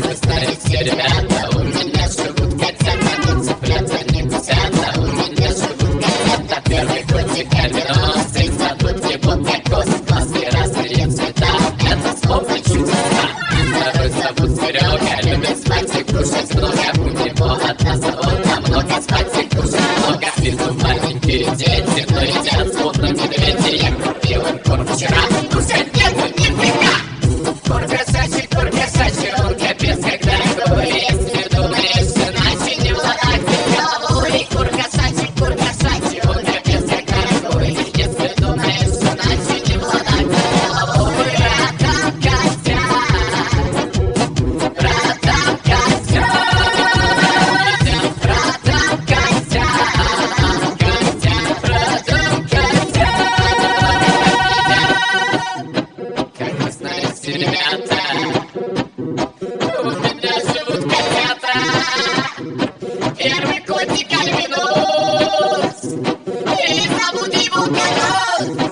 вы знаете, ребята, у меня живут котята, не цыплята, не гусята. У меня живут котята, первый котик альбинос. Зовут его кокос, глазки разные цвета, это словно чудеса. Второй зовут Серега, любит спать и кушать много. У него одна забота, много спать и кушать много. Вижу маленькие дети, но едят словно медведи. Я купил им корм вчера, кушать нету нифига. Кур кошачий, он капец как дорогой. Если думаешь, иначе не владать головой. Кур кошачий, он капец как дорогой. Если думаешь, иначе не владать головой. Ратам котят, ратам котят, ратам котят, ратам котят. Как вы знаете, ребята, у меня живут котята. Первый котик альбинос, и зовут его Котят.